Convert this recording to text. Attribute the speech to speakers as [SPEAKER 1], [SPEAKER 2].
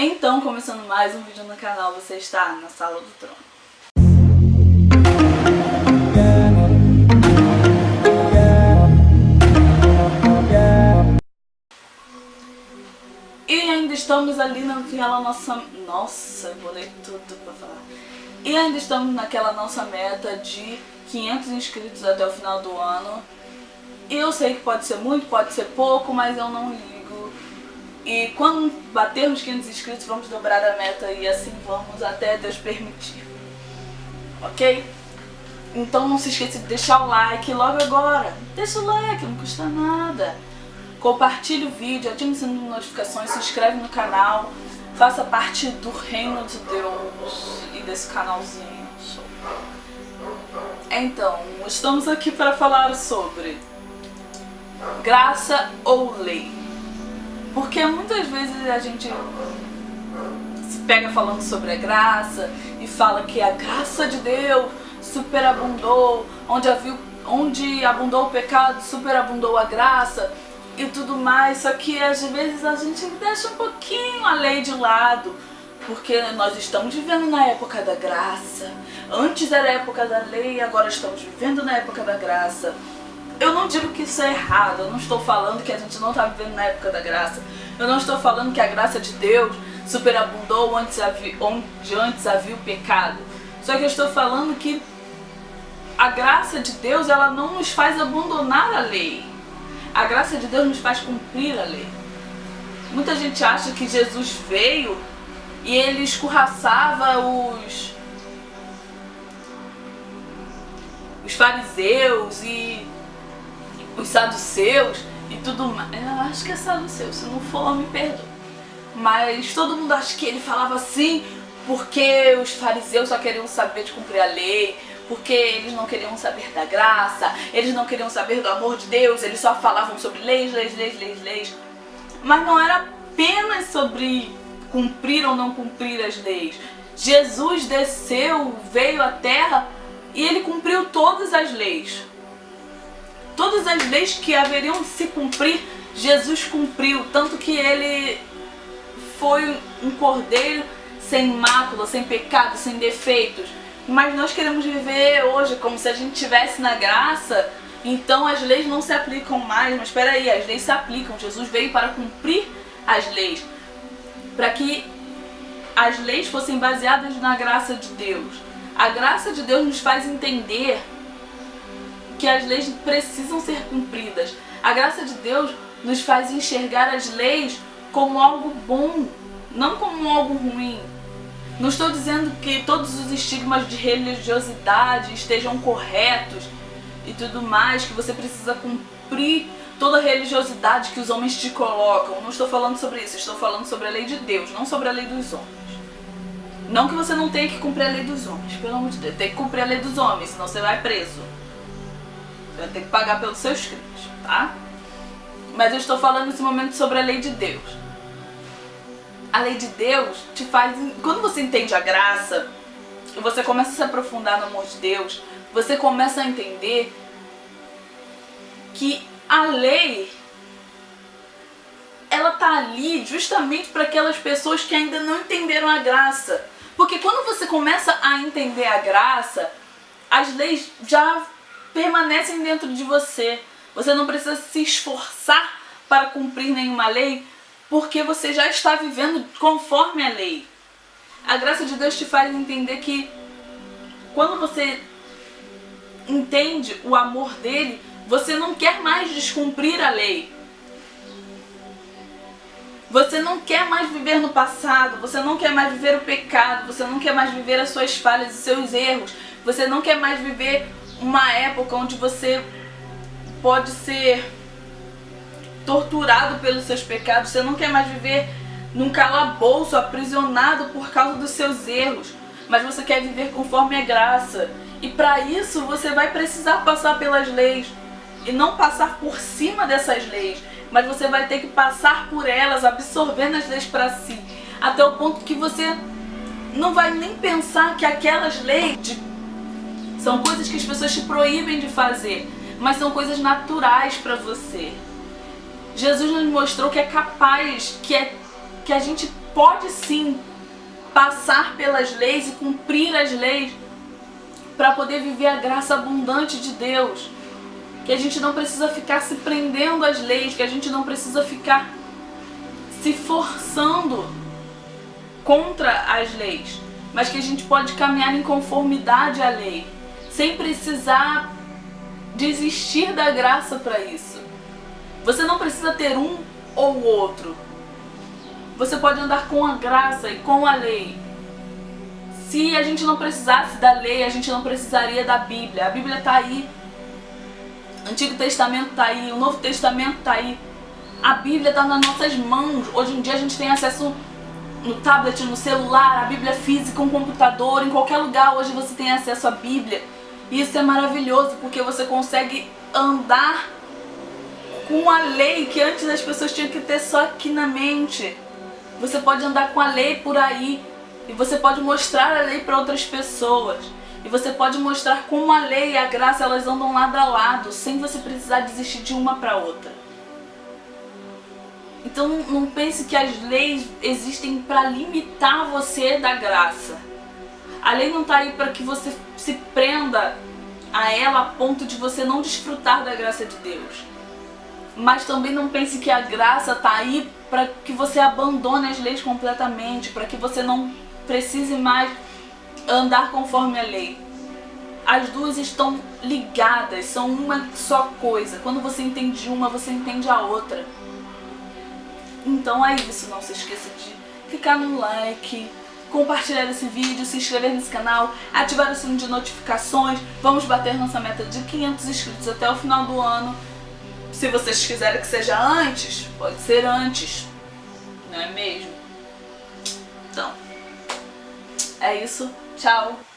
[SPEAKER 1] Então, começando mais um vídeo no canal, você está na Sala do Trono. E ainda estamos ali naquela nossa, eu vou ler tudo pra falar. E ainda estamos naquela nossa meta de 500 inscritos até o final do ano. E eu sei que pode ser muito, pode ser pouco, mas eu não ligo. E quando batermos 500 inscritos, vamos dobrar a meta e assim vamos até Deus permitir. Ok? Então não se esqueça de deixar o like logo agora. Deixa o like, não custa nada. Compartilhe o vídeo, ative o sininho de notificações, se inscreve no canal. Faça parte do reino de Deus e desse canalzinho. Então, estamos aqui para falar sobre graça ou lei. Porque muitas vezes a gente se pega falando sobre a graça e fala que a graça de Deus superabundou, onde abundou o pecado, superabundou a graça e tudo mais. Só que às vezes a gente deixa um pouquinho a lei de lado, porque nós estamos vivendo na época da graça. Antes era a época da lei e agora estamos vivendo na época da graça. Eu não digo que isso é errado, eu não estou falando que a gente não está vivendo na época da graça. Eu não estou falando que a graça de Deus superabundou onde antes havia o pecado. Só que eu estou falando que a graça de Deus, ela não nos faz abandonar a lei. A graça de Deus nos faz cumprir a lei. Muita gente acha que Jesus veio e ele escorraçava os fariseus e os saduceus e tudo mais. Eu acho que é saduceu, se não for, me perdoa. Mas todo mundo acha que ele falava assim porque os fariseus só queriam saber de cumprir a lei, porque eles não queriam saber da graça, eles não queriam saber do amor de Deus, eles só falavam sobre leis. Mas não era apenas sobre cumprir ou não cumprir as leis. Jesus desceu, veio à terra e ele cumpriu todas as leis. Todas as leis que haveriam de se cumprir, Jesus cumpriu. Tanto que ele foi um cordeiro sem mácula, sem pecado, sem defeitos. Mas nós queremos viver hoje como se a gente estivesse na graça, então as leis não se aplicam mais. Mas espera aí, as leis se aplicam. Jesus veio para cumprir as leis, para que as leis fossem baseadas na graça de Deus. A graça de Deus nos faz entender que as leis precisam ser cumpridas. A graça de Deus nos faz enxergar as leis como algo bom, não como algo ruim. Não estou dizendo que todos os estigmas de religiosidade estejam corretos e tudo mais, que você precisa cumprir toda a religiosidade que os homens te colocam. Não estou falando sobre isso, estou falando sobre a lei de Deus, não sobre a lei dos homens. Não que você não tenha que cumprir a lei dos homens, pelo amor de Deus, tem que cumprir a lei dos homens, senão você vai preso. Você vai ter que pagar pelos seus crimes, tá? Mas eu estou falando nesse momento sobre a lei de Deus. A lei de Deus te faz... Quando você entende a graça, e você começa a se aprofundar no amor de Deus, você começa a entender que a lei, ela tá ali justamente para aquelas pessoas que ainda não entenderam a graça. Porque quando você começa a entender a graça, as leis já permanecem dentro de você. Você não precisa se esforçar para cumprir nenhuma lei, porque você já está vivendo conforme a lei. A graça de Deus te faz entender que quando você entende o amor dele, você não quer mais descumprir a lei. Você não quer mais viver no passado, você não quer mais viver o pecado, você não quer mais viver as suas falhas e seus erros, você não quer mais viver uma época onde você pode ser torturado pelos seus pecados, você não quer mais viver num calabouço, aprisionado por causa dos seus erros, mas você quer viver conforme a graça. E para isso você vai precisar passar pelas leis, e não passar por cima dessas leis, mas você vai ter que passar por elas, absorvendo as leis para si, até o ponto que você não vai nem pensar que aquelas leis são coisas que as pessoas te proíbem de fazer, mas são coisas naturais para você. Jesus nos mostrou que é capaz, que a gente pode sim passar pelas leis e cumprir as leis para poder viver a graça abundante de Deus. Que a gente não precisa ficar se prendendo às leis, que a gente não precisa ficar se forçando contra as leis, mas que a gente pode caminhar em conformidade à lei, sem precisar desistir da graça para isso. Você não precisa ter um ou outro. Você pode andar com a graça e com a lei. Se a gente não precisasse da lei, a gente não precisaria da Bíblia. A Bíblia está aí. O Antigo Testamento está aí. O Novo Testamento está aí. A Bíblia está nas nossas mãos. Hoje em dia a gente tem acesso no tablet, no celular, a Bíblia física, um computador. Em qualquer lugar hoje você tem acesso à Bíblia. E isso é maravilhoso, porque você consegue andar com a lei que antes as pessoas tinham que ter só aqui na mente. Você pode andar com a lei por aí. E você pode mostrar a lei para outras pessoas. E você pode mostrar como a lei e a graça elas andam lado a lado, sem você precisar desistir de uma para outra. Então não pense que as leis existem para limitar você da graça. A lei não está aí para que você se prenda a ela a ponto de você não desfrutar da graça de Deus. Mas também não pense que a graça está aí para que você abandone as leis completamente, para que você não precise mais andar conforme a lei. As duas estão ligadas, são uma só coisa. Quando você entende uma, você entende a outra. Então é isso, não se esqueça de clicar no like, compartilhar esse vídeo, se inscrever nesse canal, ativar o sininho de notificações. Vamos bater nossa meta de 500 inscritos até o final do ano. Se vocês quiserem que seja antes, pode ser antes, não é mesmo? Então, é isso. Tchau!